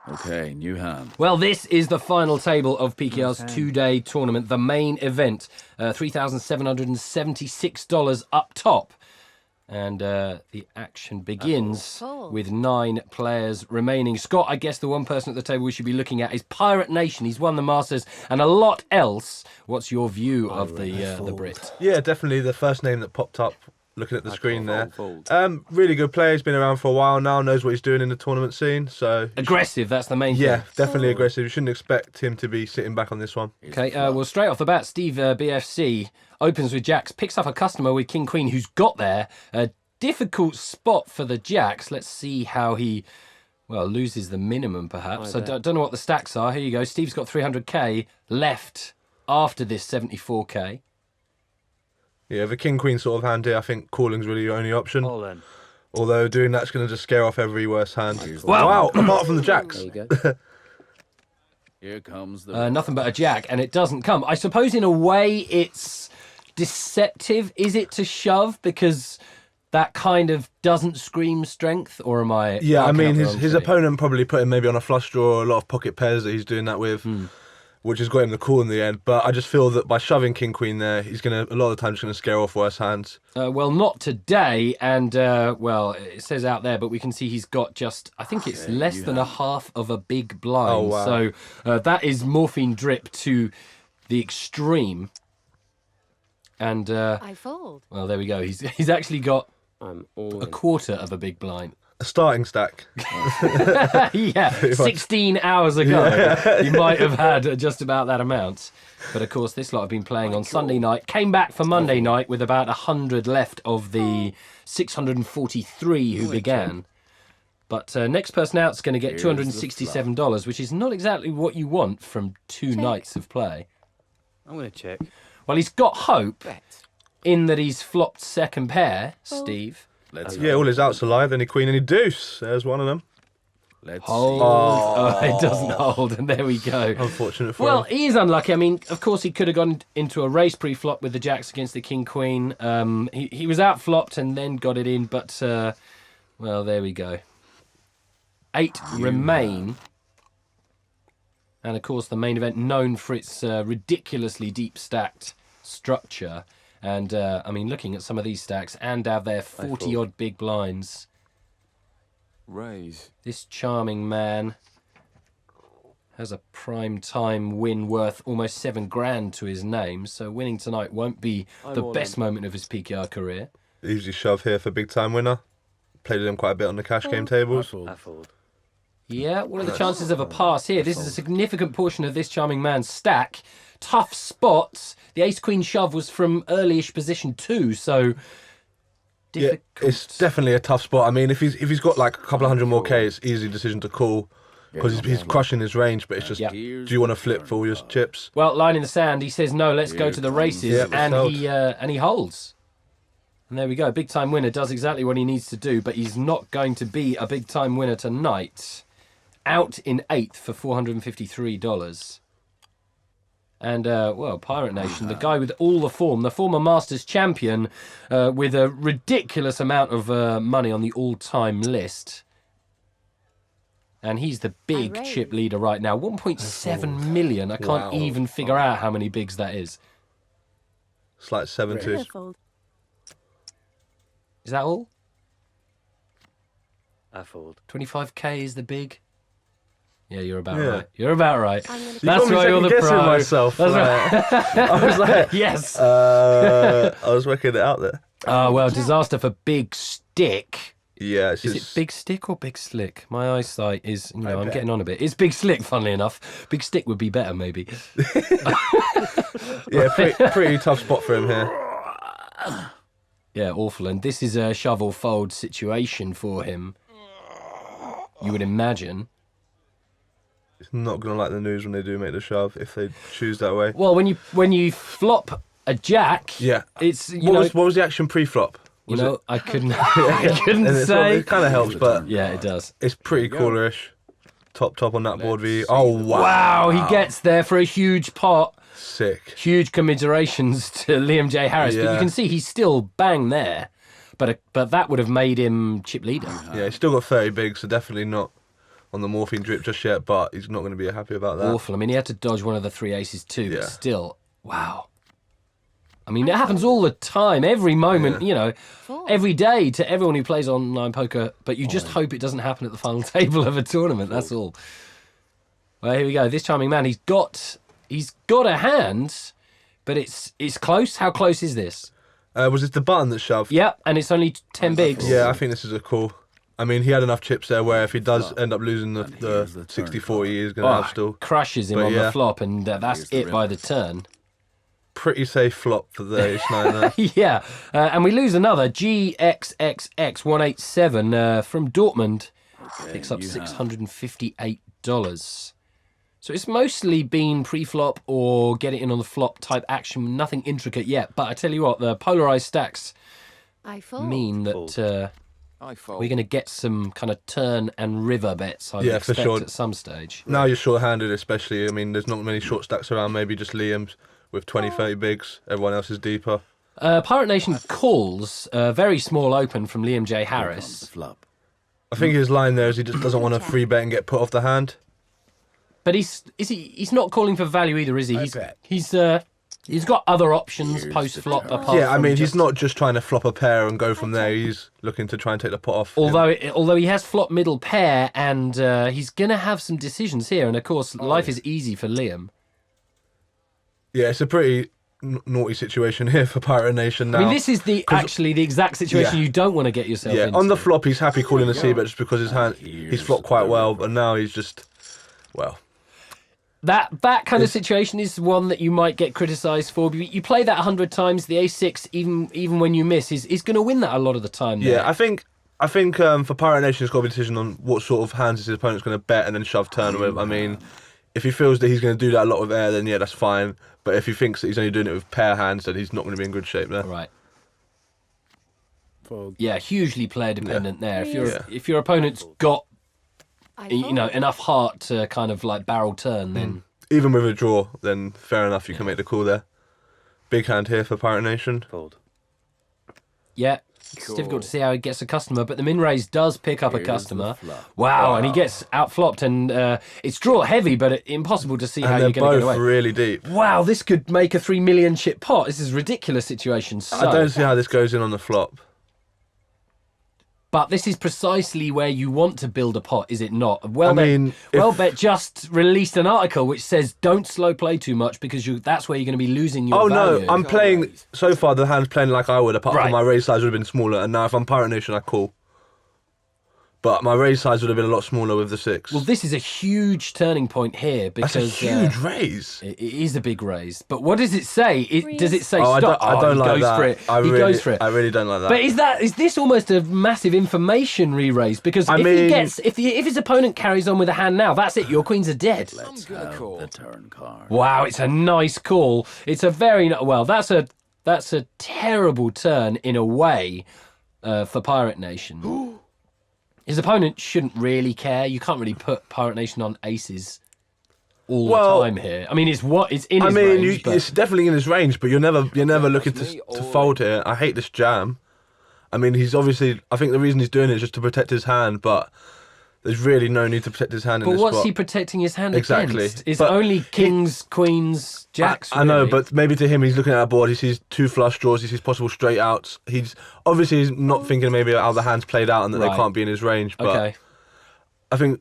Okay, new hand. Well, this is the final table of PKR's two-day tournament, the main event. $3,776 up top. And the action begins with 9 players remaining. Scott, I guess the one person at the table we should be looking at is Pirate Nation. He's won the Masters and a lot else. What's your view of the Brit? Yeah, definitely the first name that popped up looking at the screen there. Really good player. He's been around for a while now, knows what he's doing in the tournament scene. So aggressive, that's the main thing. Yeah, definitely aggressive. You shouldn't expect him to be sitting back on this one. Okay, well, straight off the bat, Steve BFC opens with jacks, picks up a customer with King Queen who's got there. A difficult spot for the jacks. Let's see how he, well, loses the minimum perhaps. I don't know what the stacks are. Here you go. Steve's got 300k left after this 74k. Yeah, the King Queen sort of hand here, I think calling's really your only option. All in. Although doing that's going to just scare off every worse hand. Wow. Wow, apart from the jacks. There you go. Here comes the... Nothing but a jack, and it doesn't come. I suppose in a way it's deceptive. Is it to shove because that kind of doesn't scream strength, or am I... Yeah, I mean, his opponent probably put him maybe on a flush draw, a lot of pocket pairs that he's doing that with, which has got him the call in the end. But I just feel that by shoving King Queen there, he's going to, a lot of the time, just going to scare off worse hands. Well, not today, and, well, it says out there, but we can see he's got just, I think it's less than a half of a big blind. Oh, wow. So that is morphine drip to the extreme. And, I fold. well, there we go. He's actually got I'm all a quarter of a big blind. A starting stack. Yeah, 16 hours ago, you might have had just about that amount. But, of course, this lot have been playing on Sunday night. Came back for Monday night with about 100 left of the 643 who began. But next person out is going to get $267, which is not exactly what you want from 2 nights of play. I'm going to check. Well, he's got hope in that he's flopped second pair, Steve. Let's Yeah, all his outs are live, any Queen, any Deuce. There's one of them. Let's Hold. see. Oh, it doesn't hold, and there we go. Unfortunate for Well, him. he is unlucky. I mean, of course, he could have gone into a race pre-flop with the jacks against the King Queen. He was out-flopped and then got it in, but, well, there we go. 8 remain. And, of course, the main event, known for its ridiculously deep-stacked structure. And, I mean, looking at some of these stacks, and have their 40-odd big blinds. Raise. This charming man has a prime time win worth almost 7 grand to his name, so winning tonight won't be the best moment of his PKR career. Easy shove here for big time winner. Played with him quite a bit on the cash game tables. I fold. Yeah, what are the chances of a pass here? This is a significant portion of this charming man's stack. Tough spots. The ace-queen shove was from early-ish position 2, so difficult. Yeah, it's definitely a tough spot. I mean, if he's got like a couple of hundred more K, it's easy decision to call because he's crushing his range. But it's just, do you want to flip for all your chips? Well, line in the sand, he says no. Let's go to the races, Yeah, and he holds. And there we go. Big time winner does exactly what he needs to do, but he's not going to be a big time winner tonight. Out in 8th for $453. And, well, Pirate Nation, the guy with all the form, the former Masters champion, with a ridiculous amount of money on the all-time list. And he's the big chip leader right now. 1.7 million. I can't even figure out how many bigs that is. It's like 7-2. Fold. Is that all? I fold. 25k is the big? Yeah, you're about right. You're about right. You That's got me why you're the second guessing pro. myself. That's right. I was like, Yes. I was working it out there. Well, disaster for Big Stick. Yeah, it's Is just, it Big Stick or Big Slick? My eyesight is, you know, I'm getting on a bit. It's Big Slick, funnily enough. Big Stick would be better, maybe. yeah, pretty tough spot for him here. Yeah, awful. And this is a shovel fold situation for him. You would imagine. It's not going to like the news when they do make the shove if they choose that way. Well, when you flop a jack, Yeah, it's what was the action pre-flop? I couldn't say. It kind of helps, but Yeah, it does. it's pretty coolerish. Top on that board V. Oh wow! Wow, he gets there for a huge pot. Sick. Huge commiserations to Liam J. Harris, but you Yeah. can see he's still bang there. But that would have made him chip leader. Yeah, he's still got 30 bigs, so definitely not on the morphine drip just yet, but he's not going to be happy about that. Awful. I mean, he had to dodge one of the 3 aces too, Yeah. but still, wow. I mean, it happens all the time, every moment, you know, every day to everyone who plays online poker, but you just hope it doesn't happen at the final table of a tournament, that's all. Well, here we go. This charming man, he's got a hand, but it's close. How close is this? Was it the button that shoved? Yeah, and it's only 10 bigs. Yeah, I think this is a call. I mean, he had enough chips there where if he does end up losing the here's the turn 60-40, he's going to have still. Crushes him But on yeah. the flop, and that's the it by river. the turn. Pretty safe flop for the ace-9 there. Yeah, and we lose another GXXX187 from Dortmund. Picks up new hand. $658. So it's mostly been pre-flop or get it in on the flop type action. Nothing intricate yet. But I tell you what, the polarized stacks I fold. mean that I fold. we're going to get some kind of turn and river bets, I would Yeah, for expect, sure. at some stage. Now you're short-handed, especially. I mean, there's not many short stacks around. Maybe just Liam's with 20, 30 bigs. Everyone else is deeper. Pirate Nation calls a very small open from Liam J. Here comes the Harris. flop. I think his line there is he just doesn't want to free bet and get put off the hand. But he's not calling for value either, is he? bet. He's got other options Here's post flop the turn. apart. Yeah, I from mean, he's just- not just trying to flop a pair and go from there. He's looking to try and take the pot off. Although he has flop middle pair, and he's gonna have some decisions here, and of course life is easy for Liam. Yeah, it's a pretty naughty situation here for Pirate Nation now. I mean, this is actually the exact situation Yeah. you don't want to get yourself Yeah, into. on the flop, he's happy calling a c-bet just because his hand he's Here's flopped quite the well, river. but now he's just, well, That kind of situation is one that you might get criticised for. You play that 100 times, the ace-6, even when you miss, is going to win that a lot of the time. yeah. there. I think for Pirate Nation, it's got to be a decision on what sort of hands his opponent's going to bet and then shove turn with. I mean, if he feels that he's going to do that a lot with air, then yeah, that's fine. But if he thinks that he's only doing it with pair hands, then he's not going to be in good shape there. Right. Fold. Yeah, hugely player dependent there. Yeah. If your opponent's got I you know fold. enough heart to kind of like barrel turn, then Even with a draw, then fair enough, you can make the call there. Big hand here for Pirate Nation. Fold. yeah, it's difficult to see how he gets a customer. But the min raise does pick up a Here's the customer. flop. Wow, and he gets outflopped, and it's draw heavy, but impossible to see how And you're they're going to get both away. really deep. Wow, this could make a 3 million chip pot. This is a ridiculous situation. So, I don't see how this goes in on the flop. but this is precisely where you want to build a pot, is it not? I mean, Wellbet just released an article which says don't slow play too much because that's where you're going to be losing your Oh value. no, I'm playing, so far the hand's playing like I would, apart Right. from my raise size would have been smaller, and now if I'm Pirate Nation, I call. But my raise size would have been a lot smaller with the 6. Well, this is a huge turning point here because That's a huge raise. it is a big raise. But what does it say? Does it say Oh, stop? I don't he like goes that. for it. He goes for it. I really don't like that. But is this almost a massive information re-raise? Because I if he mean- gets if his opponent carries on with a hand now, that's it. Your queens are dead. Let's have the turn card. Wow, it's a nice call. It's a very well. That's a terrible turn in a way for Pirate Nation. His opponent shouldn't really care. You can't really put Pirate Nation on aces all Well, the time here. I mean, it's in I his mean, range, but it's definitely in his range, but you're never looking to fold here. I hate this jam. I mean, he's obviously, I think the reason he's doing it is just to protect his hand, but there's really no need to protect his hand in but this what's spot. he protecting his hand Exactly. against? It's But only kings, queens, jacks. I know, really. but maybe to him, he's looking at a board. He sees 2 flush draws. He sees possible straight outs. He's not thinking maybe how the hand's played out and that Right. they can't be in his range. But okay. I think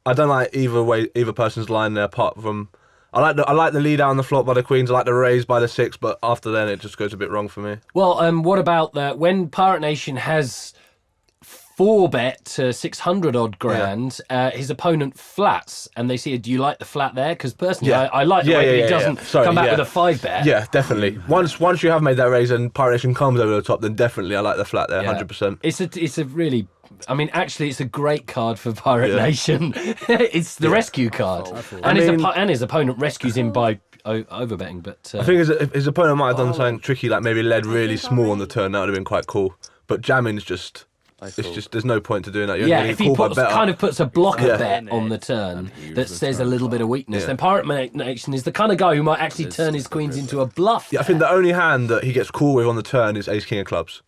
I don't like either person's line there. Apart from I like the lead out on the flop by the queens. I like the raise by the 6, but after then it just goes a bit wrong for me. Well, what about that? When Pirate Nation has 4-bet to 600 odd grand, his opponent flats, and they see, do you like the flat there? Because personally, Yeah. I like the Yeah, way yeah, that he yeah, doesn't yeah. Sorry, come back yeah. with a 5-bet. Yeah, definitely. Once you have made that raise and Pirate Nation comes over the top, then definitely I like the flat there, Yeah. 100%. It's a really, I mean, actually, it's a great card for Pirate Yeah. Nation. It's the rescue card, and his opponent rescues him by overbetting. But I think his opponent might have done something tricky, like maybe led really small on the turn. That would have been quite cool. But jamming's just, there's no point to doing that. You're yeah, getting if he called by better. kind of puts a blocker Yeah. bet on the turn here's that the says a turn little bit of card. weakness, Yeah. then Pirate Nation is the kind of guy who might actually This turn his is the queens river. into a bluff. Yeah, I think the only hand that he gets called with on the turn is Ace King of Clubs.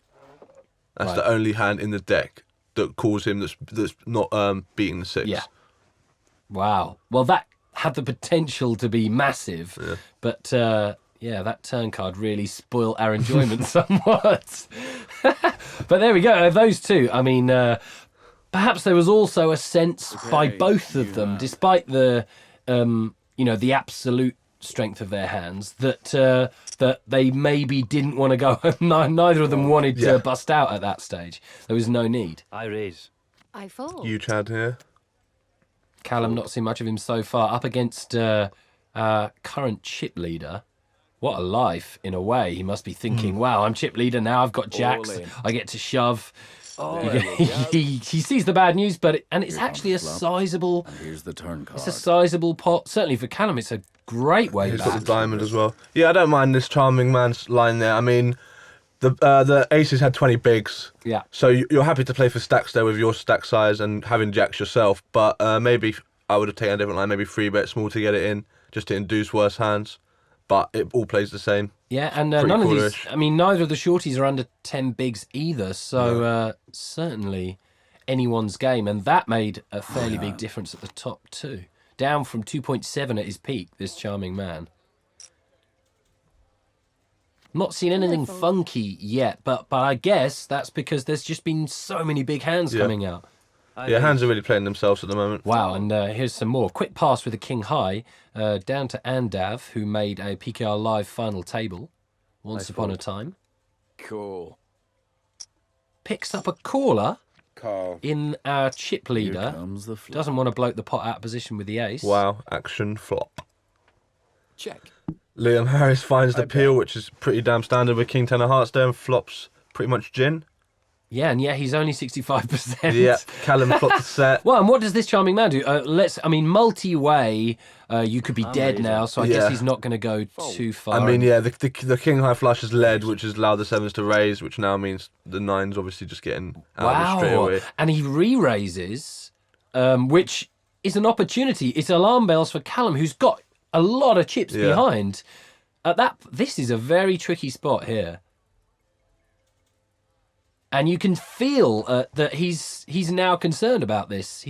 That's Right. the only hand in the deck that calls him that's not beating the 6. Yeah. Wow. Well, that had the potential to be massive, but yeah, that turn card really spoiled our enjoyment somewhat. But there we go. Those two. I mean, perhaps there was also a sense by both of them, despite the the absolute strength of their hands, that that they maybe didn't want to go. Neither of them wanted to bust out at that stage. There was no need. I raise. I fold. You, Chad, here. Callum, not seen much of him so far. Up against current chip leader. What a life, in a way. He must be thinking, wow, I'm chip leader now. I've got jacks. I get to shove. He sees the bad news, and it's actually a sizable. And here's the turn card. It's a sizable pot. Certainly for Callum, it's a great way He's back. got the diamond as well. Yeah, I don't mind this charming man's line there. I mean, the aces had 20 bigs. Yeah. So you're happy to play for stacks there with your stack size and having jacks yourself, but maybe I would have taken a different line, maybe 3-bet small to get it in, just to induce worse hands. But it all plays the same. Yeah, and Pretty none of coolish. these. I mean, neither of the shorties are under 10 bigs either. So certainly anyone's game, and that made a fairly big difference at the top too. Down from 2.7 at his peak. This charming man. Not seen anything funky yet, but I guess that's because there's just been so many big hands coming out. Yeah, hands are really playing themselves at the moment. Wow, and here's some more. Quick pass with a king high down to Andav, who made a PKR Live final table once upon a time. Cool. Picks up a caller Call. in our chip Here leader. comes the flop. Doesn't want to bloat the pot out of position with the ace. Wow, action flop. Check. Liam Harris finds the peel, which is pretty damn standard with King 10 of hearts there, and flops pretty much gin. Yeah, and he's only 65%. Yeah, Callum flopped the set. Well, and what does this charming man do? Multi-way, you could be dead raising. now, so I guess he's not going to go too far. I mean, yeah, the king high flush has led, which has allowed the sevens to raise, which now means the nines obviously just getting out of it straight away. And he re-raises, which is an opportunity. It's alarm bells for Callum, who's got a lot of chips behind. This is a very tricky spot here. And you can feel that he's now concerned about this.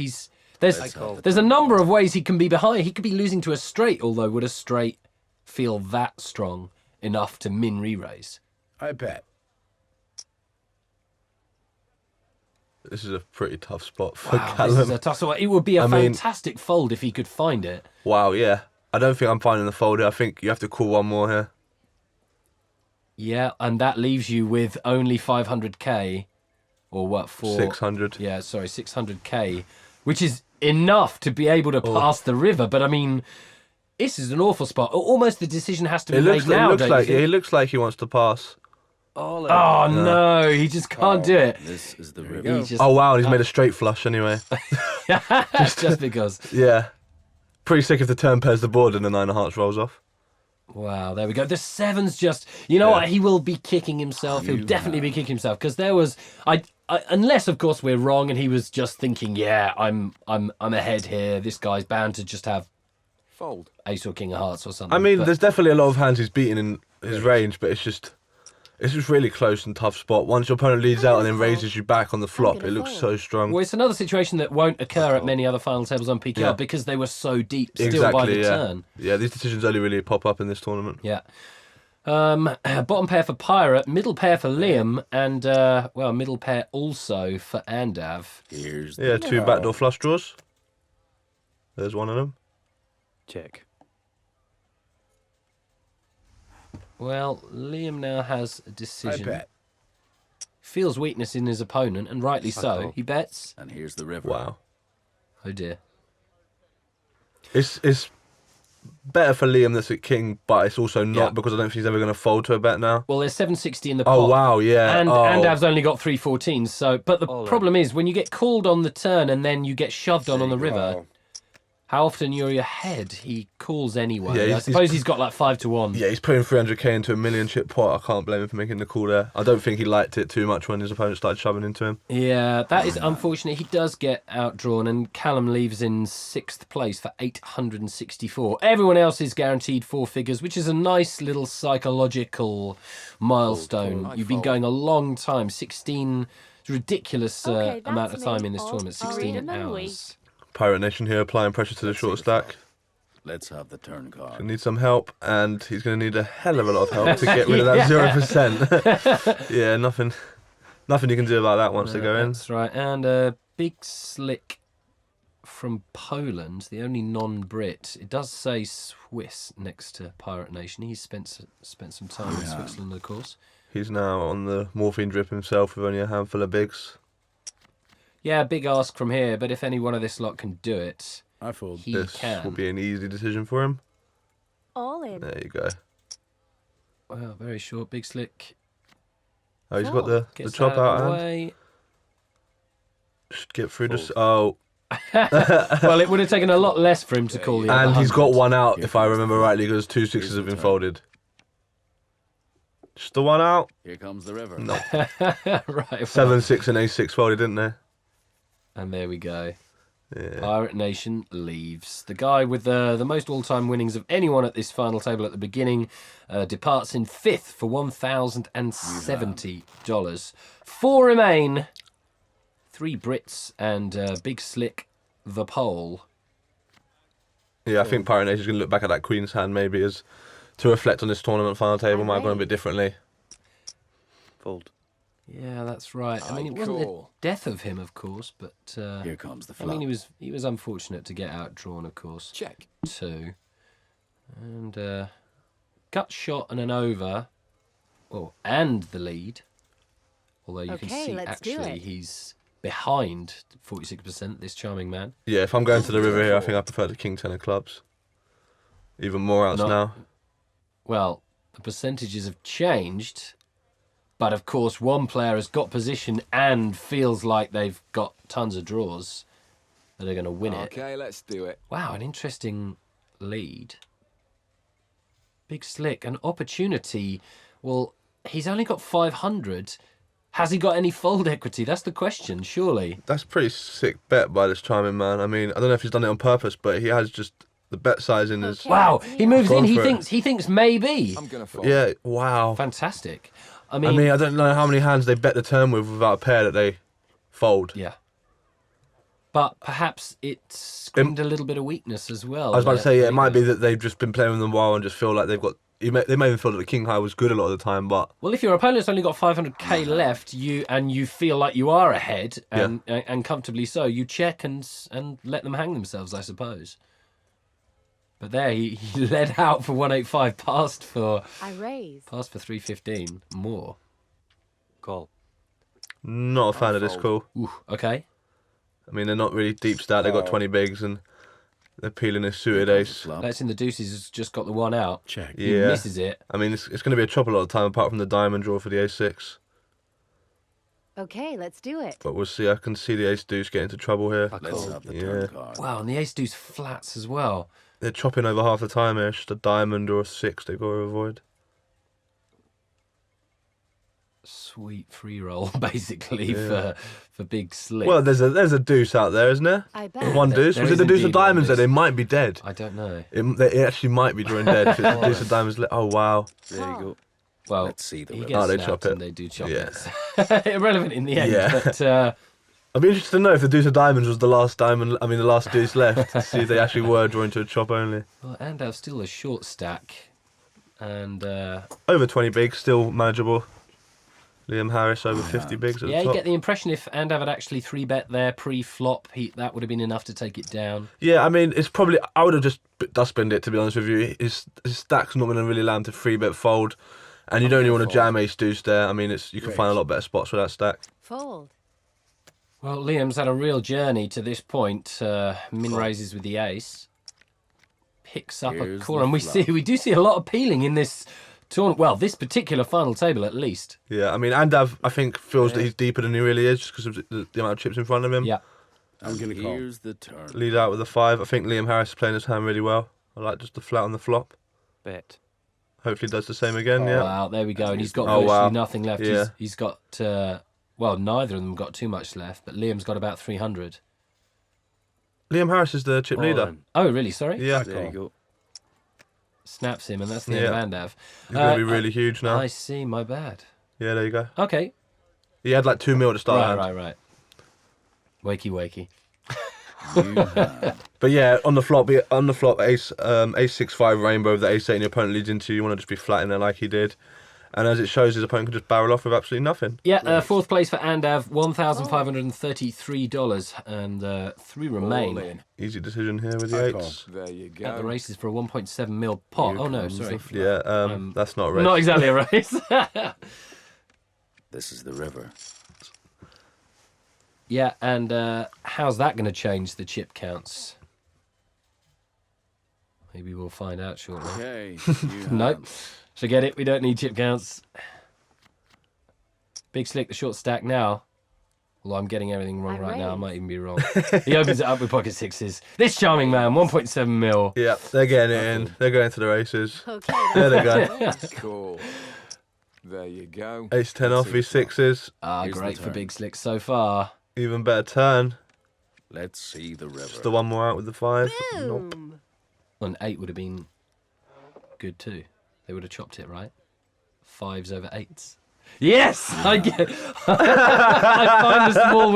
There's a number of ways he can be behind. He could be losing to a straight, although would a straight feel that strong enough to min re-raise? I bet. This is a pretty tough spot for Wow, Callum. this is a tough spot. It would be a fantastic fold if he could find it. Wow, yeah. I don't think I'm finding the fold here. I think you have to call one more here. Yeah, and that leaves you with only 500k, or what, 600. Yeah, sorry, 600k, which is enough to be able to pass the river. But I mean, this is an awful spot. Almost the decision has to be made now. He looks like he wants to pass. Oh no, he just can't do it. This is the river. Oh wow, he's made a straight flush anyway. just because. Yeah. Pretty sick if the turn pairs the board and the 9 of hearts rolls off. Wow, there we go. The sevens just, you know what? He will be kicking himself. He'll definitely be kicking himself because there was, unless of course we're wrong and he was just thinking, yeah, I'm ahead here. This guy's bound to just have Fold. ace or king of hearts or something. I mean, But there's definitely a lot of hands he's beaten in his range, but it's just really close and tough spot. Once your opponent leads out and then raises you back on the flop, it looks so strong. well, it's another situation that won't occur at many other final tables on PKR because they were so deep still by the turn. Yeah, these decisions only really pop up in this tournament. Yeah. Bottom pair for Pirate, middle pair for Liam, and middle pair also for Andav. Here's the Yeah, 2 backdoor flush draws. There's one of them. check. Well, Liam now has a decision. I bet. Feels weakness in his opponent, and rightly so. call. He bets. And here's the river. Wow. Oh dear. It's better for Liam that's at king, but it's also not because I don't think he's ever going to fold to a bet now. Well, there's 760 in the pot. Oh wow, yeah. And oh. Andav's only got 314. So, but the problem is when you get called on the turn and then you get shoved on the river. How often you're ahead, he calls anyway. Yeah, I suppose he's got like 5 to 1. Yeah, he's putting 300k into a million chip pot. I can't blame him for making the call there. I don't think he liked it too much when his opponent started shoving into him. Yeah, that is unfortunate. He does get outdrawn, and Callum leaves in 6th place for 864. Everyone else is guaranteed 4 figures, which is a nice little psychological milestone. You've been going a long time, 16, ridiculous amount of time in this tournament, 16 hours. Pirate Nation here applying pressure to the Let's see short the stack. fold. Let's have the turn card. Gonna need some help, and he's going to need a hell of a lot of help to get rid of that 0%. Yeah, nothing you can do about that once they go in. That's right. And Big Slick from Poland, the only non-Brit. It does say Swiss next to Pirate Nation. He's spent some time in Switzerland, of course. He's now on the morphine drip himself with only a handful of bigs. Yeah, big ask from here, but if any one of this lot can do it, I fold. he This can. will be an easy decision for him. All in. There you go. Well, very short, Big Slick. Oh, he's got the Gets chop that out of the hand. way. Should get through this. Fold. Oh, Well, it would have taken a lot less for him to call the and other he's got 100. one out, Here if I comes remember the rightly, because 2 Here's sixes have the been turn. folded. Just the one out. Here comes the river. No. Right. well, 7, 6, and A6 folded, didn't they? And there we go. Yeah. Pirate Nation leaves. The guy with the most all-time winnings of anyone at this final table at the beginning departs in 5th for $1,070. 4 remain. 3 Brits and Big Slick the Pole. Yeah, I think Pirate Nation's going to look back at that Queen's hand maybe as to reflect on this tournament final table. Might have gone a bit differently. Fold. Yeah, that's right. I mean, it I wasn't the call. death of him, of course, but Here comes the I flop. mean, he was unfortunate to get outdrawn, of course. Check. 2. And gut shot and an over. Oh, and the lead. Although you can Okay, see let's do actually it. he's behind 46%, this charming man. Yeah, if I'm going to the river here, I think I prefer the King 10 of clubs. Even more outs No. now. Well, the percentages have changed, but of course one player has got position and feels like they've got tons of draws that they're going to win it. Okay, let's do it. Wow, an interesting lead. Big Slick, an opportunity. Well, he's only got 500. Has he got any fold equity? That's the question, surely. That's a pretty sick bet by this charming man. I mean, I don't know if he's done it on purpose, but he has just the bet size in his... Okay. Wow, he moves Gone in. for it. He thinks maybe. I'm gonna fold. Yeah, wow. Fantastic. I I mean, mean, I don't know how many hands they bet the turn with without a pair that they fold. yeah. But perhaps it screamed a little bit of weakness as well. I was about to say, yeah, it might be maybe. that they've just been playing with them a while and just feel like they've got... They may even feel that the King High was good a lot of the time, but... Well, if your opponent's only got 500k left, you feel like you are ahead and comfortably so, you check and let them hang themselves, I suppose. But there, he led out for 185, passed for I raise. 315 more. Call. Not a fan of this call. Ooh, okay. I mean, they're not really deep stat. They've got 20 bigs and they're peeling his suited ace. Let's in the deuces has just got the one out. Check. He Yeah. misses it. I mean, it's going to be a chop a lot of time apart from the diamond draw for the ace-6. Okay, let's do it. But we'll see. I can see the ace-deuce get into trouble here. Let's have the Yeah. turn card. Wow, and the ace deuce flats as well. They're chopping over half the time here. It's just a diamond or a 6 they've got to avoid. Sweet free roll, basically, for Big Slick. Well, there's a deuce out there, isn't there? I bet. One deuce. there Was it is the deuce of indeed one diamonds there? deuce. They might be dead. I don't know. It actually might be drawing dead if it's the deuce of diamonds. Oh, wow. There you go. Well, Let's see the he river. gets Oh, they snapped chop it. and they do chop Yeah. it. Irrelevant in the end, Yeah. but I'd be interested to know if the deuce of diamonds was the last diamond. I mean, the last deuce left to see if they actually were drawing to a chop only. well, Andav's still a short stack, and Over 20 bigs, still manageable. Liam Harris over 50 bigs at yeah, the you top. get the impression if Andav had actually 3-bet there pre-flop, that would have been enough to take it down. Yeah, I mean, it's probably... I would have just dustbinned it, to be honest with you. His stack's not going to really allow him to 3-bet fold. And you don't even want to jam ace deuce there. I mean, you can find a lot better spots for that stack. Fold. Well, Liam's had a real journey to this point. Min raises with the ace, picks up Here's a call, the and we flop. do see a lot of peeling in this tournament. Well, this particular final table, at least. Yeah, I mean, Andav, I think, feels that he's deeper than he really is just because of the amount of chips in front of him. Yeah. I'm gonna call. Here's the turn. Lead out with a 5. I think Liam Harris is playing his hand really well. I like just the flat on the flop. Bet. Hopefully does the same again, yeah. Wow, there we go. And he's got Oh, virtually wow. nothing left. Yeah. He's got, well, neither of them got too much left, but Liam's got about 300. Liam Harris is the chip leader. Oh, really? Sorry? Yeah. There you go. Snaps him, and that's the end Yeah. of Andav. He's going to be really huge now. I see, my bad. Yeah, there you go. Okay. He had like 2 mil to start Right, hand. right, right. Wakey, wakey. But yeah, on the flop, ace 6-5 rainbow with the ace 8 and your opponent leads into, you want to just be flat in there like he did. And as it shows, his opponent can just barrel off with absolutely nothing. Yeah, fourth place for Andav, $1,533, and 3 remain. Easy decision here with the eights. There you go. At the races for a 1.7 mil pot. Oh no, sorry. Yeah, that's not a race. Not exactly a race. This is the river. Yeah, and how's that going to change the chip counts? Maybe we'll find out shortly. Okay. Nope. Forget it. We don't need chip counts. Big Slick, the short stack now. Although I'm getting everything wrong right now. I might even be wrong. He opens it up with pocket sixes. This charming man, 1.7 mil. Yeah, they're getting it in. They're going to the races. Okay. There they go. Cool. There you go. Ace 10 off, V6s. Here's Great the for turn. Big Slick so far. Even better turn. Let's see the river. Just the one more out with the 5. Nope. Boom. Well, an 8 would have been good too. They would have chopped it, right? 5s over 8s. Yes! I get I find a small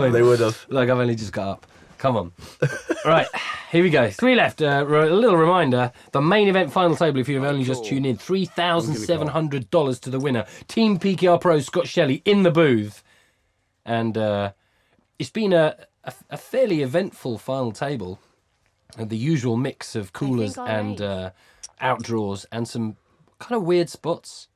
win. They would have. Look, I've only just got up. Come on. Right, here we go. 3 left. A little reminder, the main event final table, if you've only just tuned in, $3,700 to the winner. Team PKR Pro Scott Shelley in the booth. And it's been a fairly eventful final table. The usual mix of coolers and outdraws and some kind of weird spots.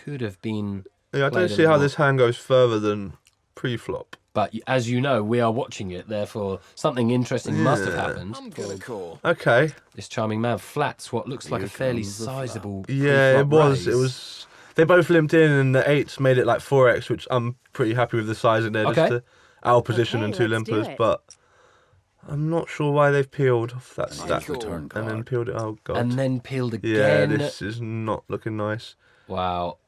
Could have been... Yeah, I don't played a see how little this hand goes further than pre-flop. But as you know, we are watching it, therefore something interesting must have happened. I'm gonna call. Okay. This charming man flats what looks like a fairly sizable Yeah, it pre-flop was. raise. It was. They both limped in, and the 8s made it like 4x, which I'm pretty happy with the sizing there. Okay. Just our position Okay, and 2 let's do limpers, it. but I'm not sure why they've peeled off that stack the turn and then peeled it. Oh god. And then peeled yeah, again. this is not looking nice. Wow.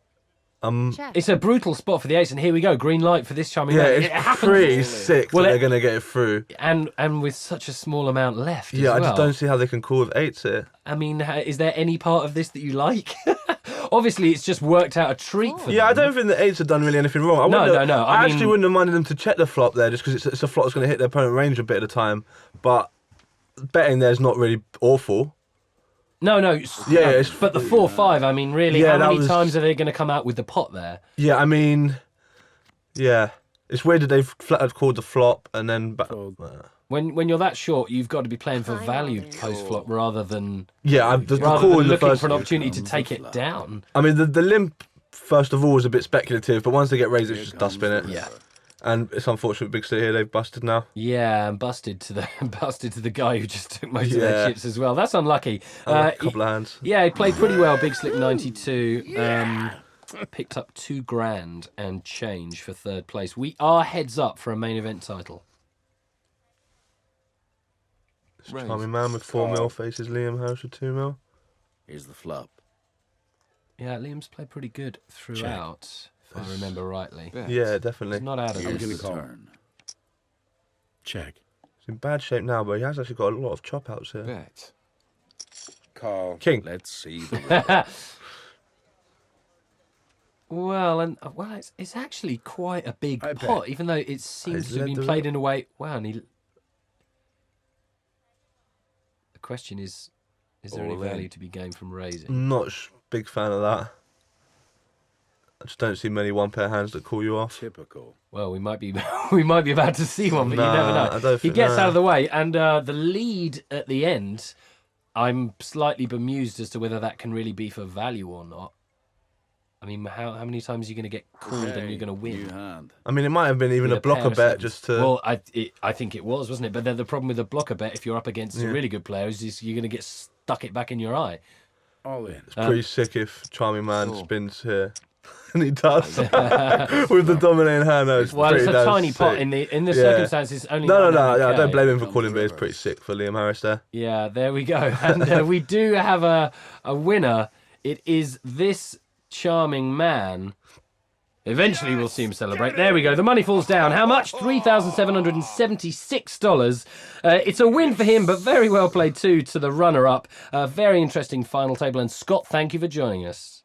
Check. It's a brutal spot for the ace, and here we go. Green light for this charming Yeah, man. it's It happens. pretty sick Well, that it- they're going to get it through. And with such a small amount left Yeah, as I well. just don't see how they can call with 8s here. I mean, is there any part of this that you like? Obviously, it's just worked out a treat for Yeah, I them. don't think the 8s have done really anything wrong. I No, wouldn't have- no, no, I I mean- actually wouldn't have minded them to check the flop there just because it's a flop that's going to hit their opponent range a bit at a time. But betting there's not really awful. No. Yeah, no, it's- but the 4-5. I mean, really, Yeah, how that many was- times are they going to come out with the pot there? Yeah, I mean, yeah. It's weird that they've flat out called the flop and then... When you're that short, you've got to be playing for Fine, value Alden. post flop rather than the rather call than in the looking first... for an opportunity to take it down. I mean, the limp, first of all, was a bit speculative, but once they get raised, it's just dustbin it. Yeah. And it's unfortunate Big City here, they've busted now. Yeah, and busted to the guy who just took most of their Yeah. chips as well. That's unlucky. A couple of hands. Yeah, he played pretty well. Big Slick 92. Picked up $2,000 and change for third place. We are heads up for a main event title. Raise. Charming man with 4 mil faces Liam House with 2 mil. Here's the flop. Yeah, Liam's played pretty good throughout, if I remember rightly. Bet. Yeah, definitely. He's not out of Here's this. the turn. Check. He's in bad shape now, but he has actually got a lot of chop outs here. Bet. Call. King. Let's see the river. Well, it's actually quite a big I pot, bet. even though it seems He's to have led been the- played in a way. Wow, and the question is there any All in. value to be gained from raising? Not big fan of that. I just don't see many one pair hands that call you off. Typical. Well, we might be we might be about to see one, but you never Nah, know. I don't He think- gets nah. out of the way, and the lead at the end, I'm slightly bemused as to whether that can really be for value or not. I mean, how many times are you going to get called and you're going to win? New hand. I mean, it might have been even With a blocker pair of bet sevens? just to. Well, I think it was, wasn't it? But then the problem with a blocker bet, if you're up against a really good player, is you're going to get stuck it back in your eye. All in. It's pretty sick if Charming Man spins here. And he does. With the dominating hand, no, it's Well, pretty it's a damn tiny pot sick. in the Yeah. circumstances. Only No, 900K. yeah, I don't blame him for Comes calling, but it's reverse. pretty sick for Liam Harris there. Yeah, there we go. And we do have a winner. It is this charming man. Eventually, we'll see him celebrate. There we go. The money falls down. How much? $3,776. It's a win for him, but very well played too to the runner-up. Very interesting final table. And Scott, thank you for joining us.